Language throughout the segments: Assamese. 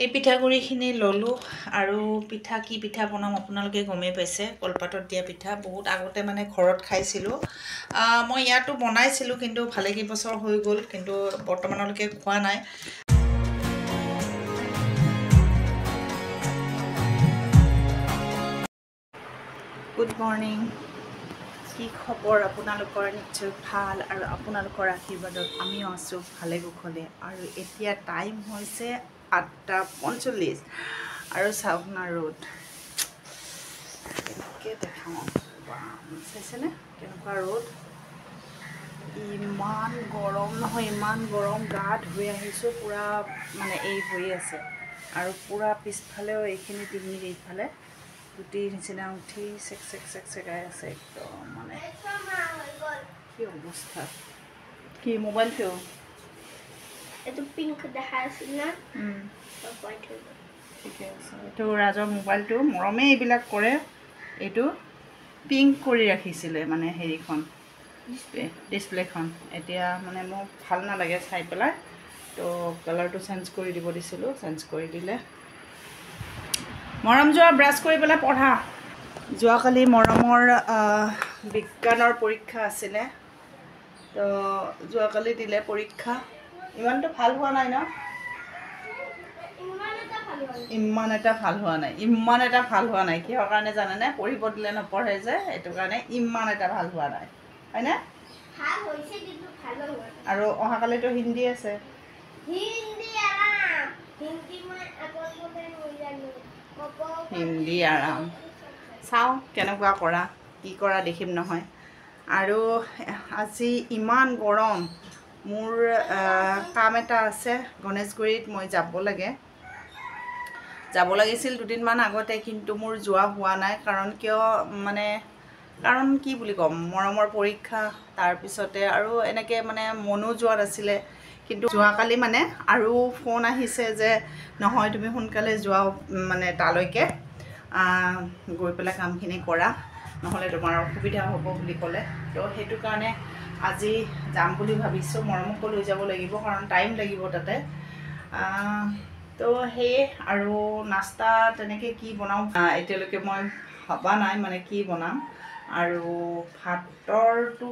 এই পিঠাগুড়িখিনি ললোঁ আৰু পিঠা কি পিঠা বনাম আপোনালোকে গমেই পাইছে কলপাতত দিয়া পিঠা বহুত আগতে মানে ঘৰত খাইছিলোঁ মই ইয়াতো বনাইছিলোঁ কিন্তু ভালেকেইবছৰ হৈ গ'ল কিন্তু বৰ্তমানলৈকে খোৱা নাই গুড মৰ্নিং কি খবৰ আপোনালোকৰ নিশ্চয় ভাল আৰু আপোনালোকৰ আশীৰ্বাদত আমিও আছোঁ ভালে কুশলে আৰু এতিয়া টাইম হৈছে 8:45 আৰু চাওক না ৰ'দ কেনেকৈ দেখাওঁ চাইছেনে কেনেকুৱা ৰ'দ ইমান গৰম নহয় ইমান গৰম গা ধুই আহিছোঁ পূৰা মানে এই হৈ আছে আৰু পূৰা পিছফালেও এইখিনি ডিঙিৰ এইফালে গুটিৰ নিচিনা উঠি চেক চেক চেক চেকাই আছে একদম মানে কি অৱস্থা কি মোবাইল কিয় এইটো পিংক দেখা আছিল না ঠিকে আছে এইটো ৰাজৰ মোবাইলটো মৰমে এইবিলাক কৰে এইটো পিংক কৰি ৰাখিছিলে মানে হেৰিখন ডিছপ্লেখন এতিয়া মানে মোক ভাল নালাগে চাই পেলাই তো কালাৰটো চেঞ্জ কৰি দিব দিছিলোঁ চেঞ্জ কৰি দিলে মৰম যোৱা ব্ৰাছ কৰি পেলাই পঢ়া যোৱাকালি মৰমৰ বিজ্ঞানৰ পৰীক্ষা আছিলে তো যোৱাকালি দিলে পৰীক্ষা ইমানটো ভাল হোৱা নাই ন ইমান এটা ভাল হোৱা নাই কিহৰ কাৰণে জানেনে পঢ়িব দিলে নপঢ়ে যে এইটো কাৰণে ইমান এটা ভাল হোৱা নাই হয়নে আৰু অহাকালিতো হিন্দী আছে হিন্দী আৰাম চাওঁ কেনেকুৱা কৰা কি কৰা দেখিম নহয় আৰু আজি ইমান গৰম মোৰ কাম এটা আছে গণেশগুৰিত মই যাব লাগিছিল দুদিনমান আগতে কিন্তু মোৰ যোৱা হোৱা নাই কাৰণ কিয় মানে কাৰণ কি বুলি ক'ম মৰমৰ পৰীক্ষা তাৰপিছতে আৰু এনেকৈ মানে মনো যোৱা নাছিলে কিন্তু যোৱাকালি মানে আৰু ফোন আহিছে যে নহয় তুমি সোনকালে যোৱা মানে তালৈকে গৈ পেলাই কামখিনি কৰা নহ'লে তোমাৰ অসুবিধা হ'ব বুলি ক'লে তো সেইটো কাৰণে আজি যাম বুলি ভাবিছোঁ মৰমকো লৈ যাব লাগিব কাৰণ টাইম লাগিব তাতে তো সেয়ে আৰু নাস্তা তেনেকৈ কি বনাওঁ এতিয়ালৈকে মই ভবা নাই মানে কি বনাম আৰু ভাতৰটো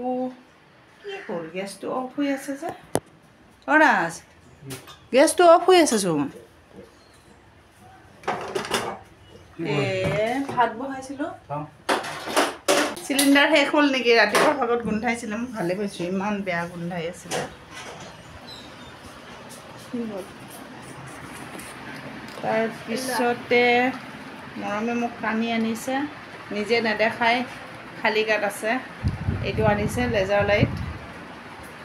কি হ'ল গেছটো অফ হৈ আছে যে ৰাজ গেছটো অফ হৈ আছে চোন ভাত বহাইছিলোঁ চিলিণ্ডাৰ শেষ হ'ল নেকি ৰাতিপুৱাৰ ভাগত গোন্ধাইছিলে মই ভালে পাইছোঁ ইমান বেয়া গোন্ধাই আছিলে তাৰপিছতে মৰমে মোক টানি আনিছে নিজে নেদেখাই খালী গাত আছে এইটো আনিছে লেজাৰ লাইট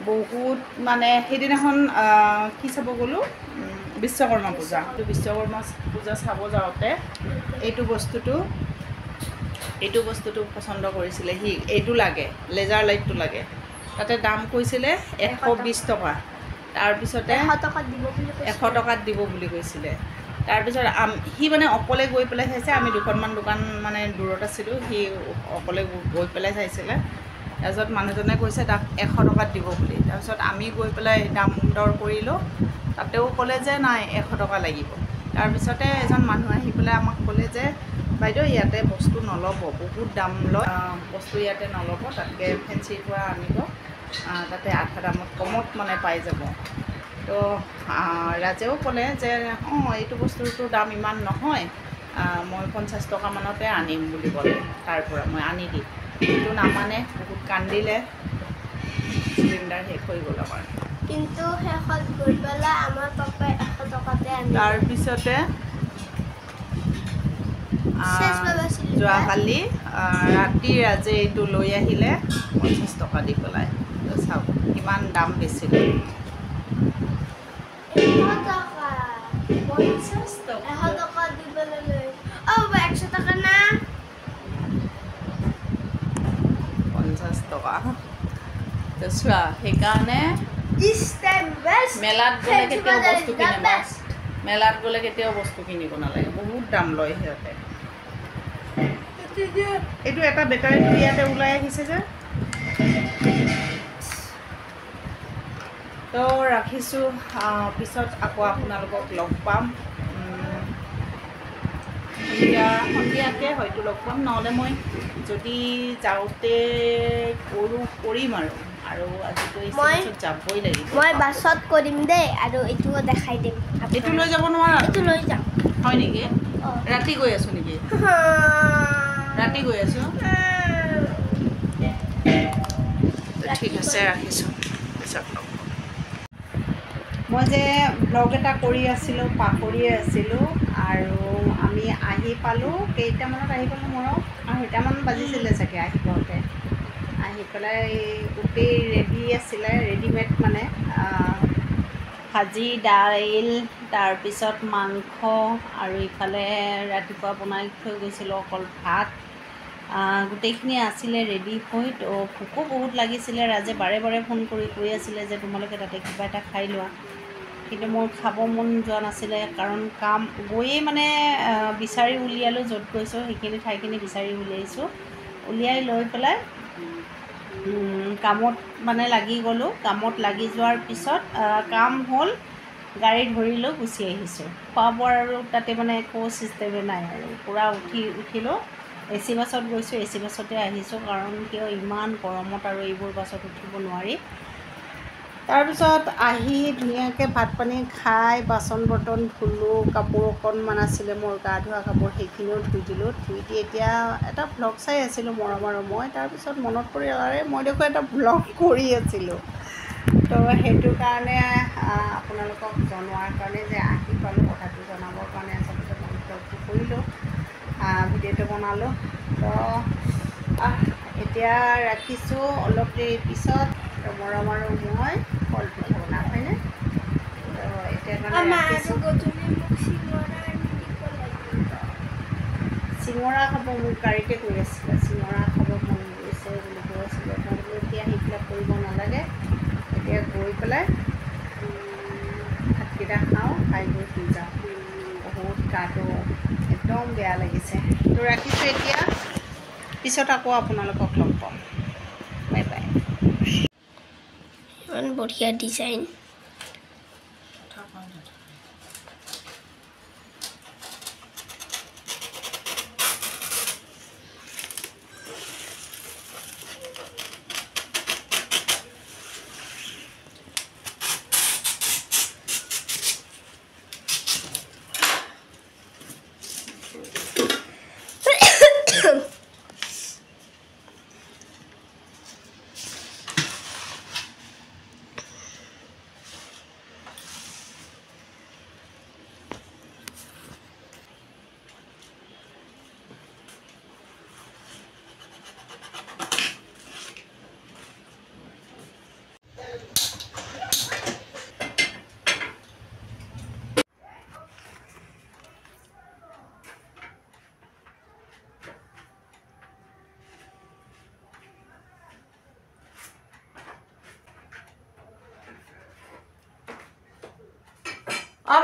বহুত মানে সেইদিনাখন কি চাব গ'লোঁ বিশ্বকৰ্মা পূজা বিশ্বকৰ্মা পূজা চাব যাওঁতে এইটো বস্তুটো পচন্দ কৰিছিলে সি এইটো লাগে লেজাৰ লাইটটো লাগে তাতে দাম কৈছিলে 120 টকা তাৰপিছতে 100 টকাত দিব বুলি কৈছিলে তাৰপিছত সি মানে অকলে গৈ পেলাই চাইছে আমি দুখনমান দোকান মানে দূৰত আছিলোঁ সি অকলে গৈ পেলাই চাইছিলে তাৰপিছত মানুহজনে কৈছে তাক 100 টকাত দিব বুলি তাৰপিছত আমি গৈ পেলাই দাম দৰ কৰিলোঁ তাতেও ক'লে যে নাই 100 টকা লাগিব তাৰপিছতে এজন মানুহ আহি পেলাই আমাক ক'লে যে বাইদেউ ইয়াতে বস্তু নল'ব বহুত দাম লয় বস্তু ইয়াতে নল'ব তাতকৈ ফেঞ্চিৰ পৰা আনিব তাতে আধা দামত কমত মানে পাই যাব তো ৰাজেও ক'লে যে এইটো বস্তুটোৰ দাম ইমান নহয় মই 50 টকামানতে আনিম বুলি ক'লে তাৰ পৰা মই আনি দিম কিন্তু নামানে বহুত কান্দিলে চিলিণ্ডাৰ শেষ হৈ গ'ল আমাৰ কিন্তু শেষত গৈ পেলাই আমাৰ পাপাই 100 টকাতে আনিলে তাৰপিছতে যোৱাকালি ৰাতি ৰাজে এইটো লৈ আহিলে 50 টকা দি পেলাই চাওক কিমান দাম বেছি লৈ 100 টকা দি পেলাই 100 টকা না 50 টকা তো চোৱা সেইকাৰণে মেলাত গ'লে কেতিয়াও বস্তু কিনিব নালাগে বহুত দাম লয় সিহঁতে এইটো এটা বেটাৰীটো ইয়াতে ওলাই আহিছে যে তো ৰাখিছোঁ পিছত আকৌ আপোনালোকক লগ পাম সন্ধিয়াকৈ হয়তো লগ পাম, নহ'লে মই যদি যাওঁতে কৰিম আৰু আজিতো পিছত যাবই লাগিব। মই বাছত কৰিম দেই, আৰু এইটোও দেখাই দিম। এইটো লৈ যাব নোৱাৰা? এইটো লৈ যাম। হয় নেকি? ৰাতি গৈ আছোঁ নেকি? ৰাতি গৈ আছোঁ? ঠিক আছে, ৰাখিছোঁ, পিছত লগ পাম। মই যে ব্লগ এটা কৰি আছিলোঁ, পাহৰিয়ে আছিলোঁ। আৰু আমি আহি পালোঁ, কেইটামানত আহি পালোঁ? মোৰ 8টামান বাজিছিলে চাগে আহি পাওঁতে। আহি পেলাই গোটেই ৰেডি আছিলে, ৰেডিমেড মানে ভাজি, দাইল, তাৰপিছত মাংস, আৰু ইফালে ৰাতিপুৱা বনাই থৈ গৈছিলোঁ অকল ভাত। গোটেইখিনি আছিলে ৰেডি হৈ। তো ভোকো বহুত লাগিছিলে। ৰাজে বাৰে বাৰে ফোন কৰি কৈ আছিলে যে তোমালোকে তাতে কিবা এটা খাই লোৱা, কিন্তু মোৰ খাব মন যোৱা নাছিলে, কাৰণ কাম গৈয়ে মানে বিচাৰি উলিয়ালোঁ, য'ত গৈছোঁ সেইখিনি ঠাইখিনি বিচাৰি উলিয়াইছোঁ। উলিয়াই লৈ পেলাই কামত মানে লাগি গ'লোঁ। কামত লাগি যোৱাৰ পিছত কাম হ'ল, গাড়ী ধৰিলোঁ, গুচি আহিছোঁ। খোৱা বোৱাৰ আৰু তাতে মানে একো ছিষ্টেমে নাই আৰু। পূৰা উঠিলোঁ, AC বাছত গৈছোঁ, AC বাছতে আহিছোঁ, কাৰণ কিয় ইমান গৰমত আৰু এইবোৰ বাছত উঠিব নোৱাৰি। তাৰপিছত আহি ধুনীয়াকৈ ভাত পানী খাই বাচন বৰ্তন ধুলোঁ, কাপোৰ অকণমান আছিলে মোৰ গা ধোৱা কাপোৰ, সেইখিনিও ধুই দিলোঁ। ধুই দি এতিয়া এটা ভ্লগ চাই আছিলোঁ, মৰম আৰু মই। তাৰপিছত মনত পৰিল, মই দেখোন এটা ভ্লগ কৰি আছিলোঁ। তো সেইটো কাৰণে আপোনালোকক জনোৱাৰ কাৰণে যে আহি পালোঁ, কথাটো জনাবৰ কাৰণে আচলতে মই ভ্লগটো কৰিলোঁ, ভিডিঅ'টো বনালোঁ। তো এতিয়া ৰাখিছোঁ, অলপ দেৰি পিছত মৰম আৰু মই কলপিঠা বনাম, হয়নে? তো এতিয়া কাৰণে ৰাখিছোঁ। চিঙৰা খাব মোক গাড়ীতে কৈ আছিলে, চিঙৰা খাব মন গৈছে বুলি কৈ আছিলে। মই বোলো এতিয়া সেইবিলাক কৰিব নালাগে, এতিয়া গৈ পেলাই ভাতকেইটা খাওঁ, খাই গৈ শুই যাওঁ। বহুত গাটো একদম বেয়া লাগিছে। তো ৰাখিছোঁ এতিয়া, পিছত আকৌ আপোনালোকক লগ পাম। Bye bye. ইমান বঢ়িয়া ডিজাইন।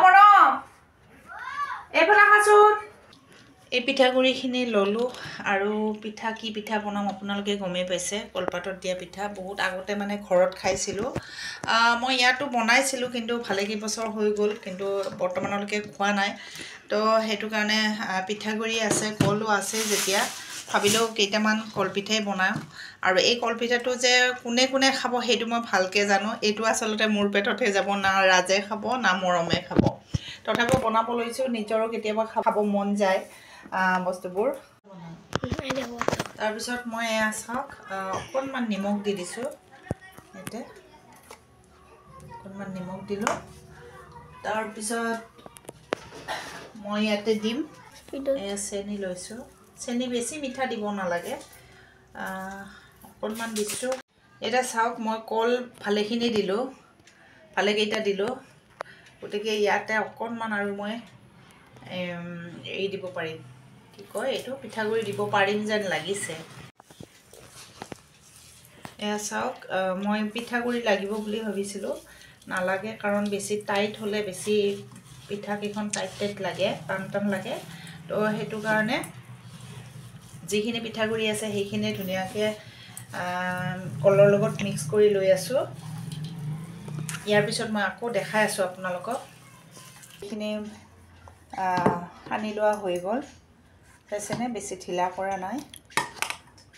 মৰম, এইফালে আহাচোন। এই পিঠাগুড়িখিনি ল'লোঁ, আৰু পিঠা কি পিঠা বনাম আপোনালোকে গমেই পাইছে, কলপাতত দিয়া পিঠা। বহুত আগতে মানে ঘৰত খাইছিলোঁ। মই ইয়াতো বনাইছিলোঁ, কিন্তু ভালেকেইবছৰ হৈ গ'ল, কিন্তু বৰ্তমানলৈকে খোৱা নাই। তো সেইটো কাৰণে পিঠাগুড়ি আছে, কলো আছে যেতিয়া, ভাবিলোঁ কেইটামান কলপিঠাই বনাওঁ। আৰু এই কলপিঠাটো যে কোনে কোনে খাব সেইটো মই ভালকৈ জানো। এইটো আচলতে মোৰ পেটতহে যাব, না ৰাজে খাব না মৰমে খাব। তথাপিও বনাব লৈছোঁ, নিজৰো কেতিয়াবা খাব মন যায় বস্তুবোৰ। তাৰপিছত মই এয়া চাওক, অকণমান নিমখ দি দিছোঁ, ইয়াতে অকণমান নিমখ দিলোঁ। তাৰপিছত মই ইয়াতে দিম এয়া চেনি লৈছোঁ। চেনি বেছি মিঠা দিব নালাগে, অকণমান দিছোঁ। এতিয়া চাওক, মই কল ভালেখিনি দিলোঁ, ভালেকেইটা দিলোঁ, গতিকে ইয়াতে অকণমান আৰু মই এই দিব পাৰিম, কি কয় এইটো, পিঠাগুড়ি দিব পাৰিম যেন লাগিছে। এয়া চাওক, মই পিঠাগুড়ি লাগিব বুলি ভাবিছিলোঁ, নালাগে, কাৰণ বেছি টাইট হ'লে বেছি পিঠাকেইখন টাইট টাইট লাগে, টান টান লাগে। তো সেইটো কাৰণে যিখিনি পিঠাগুড়ি আছে সেইখিনি ধুনীয়াকৈ কলৰ লগত মিক্স কৰি লৈ আছোঁ। ইয়াৰ পিছত মই আকৌ দেখাই আছোঁ আপোনালোকক। এইখিনি সানি লোৱা হৈ গ'ল। চাইছেনে বেছি ঢিলা কৰা নাই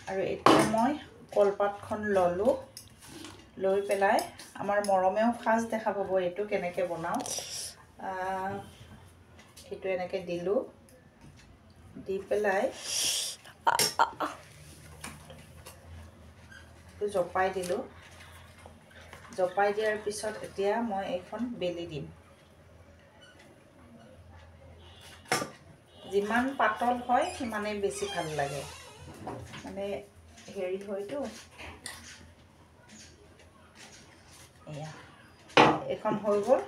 আৰু এতিয়া মই কলপাতখন ল'লোঁ লৈ পেলাই আমাৰ মৰমেও ফাৰ্ষ্ট দেখা পাব এইটো কেনেকৈ বনাওঁ এইটো এনেকৈ দিলোঁ দি পেলাই জপাই দিলোঁ জপাই দিয়াৰ পিছত এতিয়া মই এইখন বেলি দিম যিমান পাতল হয় সিমানেই বেছি ভাল লাগে মানে হেৰি হয়তো এয়া এখন হৈ গ'ল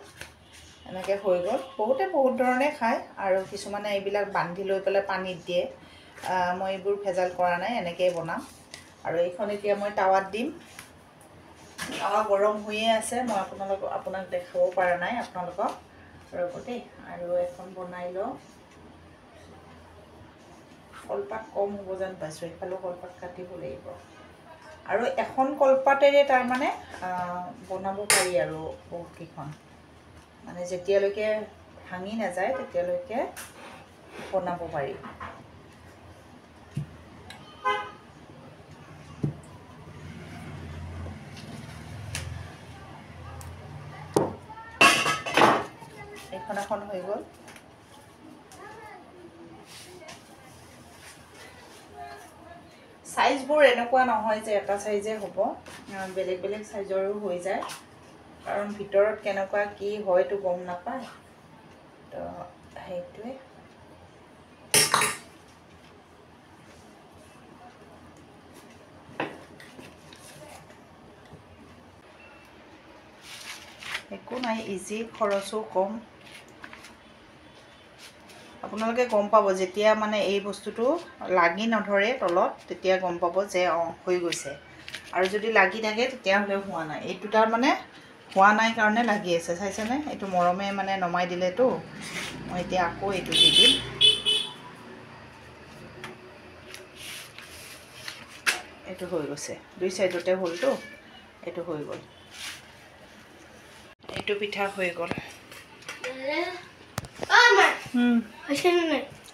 এনেকৈ হৈ গ'ল বহুতে বহুত ধৰণে খায় আৰু কিছুমানে এইবিলাক বান্ধি লৈ পেলাই পানীত দিয়ে মই এইবোৰ ভেজাল কৰা নাই এনেকৈয়ে বনাম আৰু এইখন এতিয়া মই টাৱাত দিম টাৱা গৰম হৈয়ে আছে মই আপোনাক দেখাব পৰা নাই আপোনালোকক ৰ'ব দেই আৰু এখন বনাই লওঁ কলপাত কম হ'ব যেন পাইছোঁ এইফালেও কলপাত কাটিব লাগিব আৰু এখন কলপাতেৰে তাৰমানে বনাব পাৰি আৰু বহুতকেইখন মানে যেতিয়ালৈকে ভাঙি নাযায় তেতিয়ালৈকে বনাব পাৰি এইখন এখন হৈ গ'ল সাইজবোৰ এনেকুৱা নহয় যে এটা সাইজে হ'ব বেলেগ বেলেগ সাইজৰো হৈ যায় কাৰণ ভিতৰত কেনেকুৱা কি হয়তো গম নাপায় তো সেইটোৱে একো নাই ইজি খৰচো কম আপোনালোকে গম পাব যেতিয়া মানে এই বস্তুটো লাগি নধৰে তলত তেতিয়া গম পাব যে হৈ গৈছে আৰু যদি লাগি থাকে তেতিয়াহ'লে হোৱা নাই এইটো তাৰ মানে হোৱা নাই কাৰণে লাগি আছে চাইছেনে এইটো মৰমে মানে নমাই দিলেতো মই এতিয়া আকৌ এইটো দি দিম এইটো হৈ গৈছে দুই সাইডতে হ'লতো এইটো হৈ গ'ল এইটো পিঠা হৈ গ'ল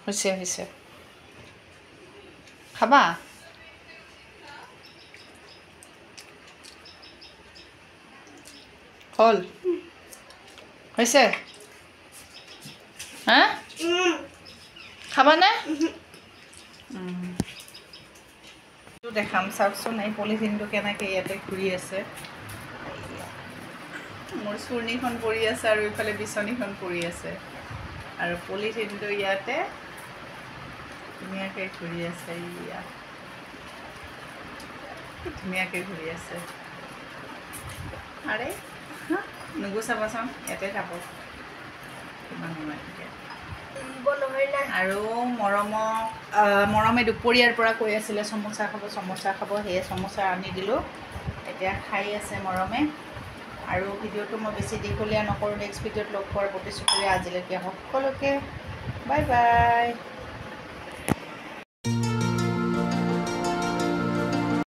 হৈছে হৈছে খাবা হ'ল হৈছে হা খাবানে দেখাম চাওকচোন এই পলিথিনটো কেনেকৈ ইয়াতে ঘূৰি আছে মোৰ চূৰ্ণিখন পৰি আছে আৰু ইফালে বিচনীখন পৰি আছে আৰু পলিথিনটো ইয়াতে ধুনীয়াকৈ ঘূৰি আছে ইয়া ধুনীয়াকৈ ঘূৰি আছে আৰে নুগুচাবাচোন ইয়াতে থাকো কিমান সময় থাকে আৰু মৰমে দুপৰীয়াৰ পৰা কৈ আছিলে সমোচা খাব সেয়ে সমোচা আনি দিলোঁ এতিয়া খাই আছে মৰমে আৰু ভিডিঅ'টো মই বেছি দীঘলীয়া নকৰোঁ নেক্সট ভিডিঅ'ত লগ পোৱাৰ প্ৰতিশ্ৰুতিৰে আজিলৈকে সকলোকে বাই বাই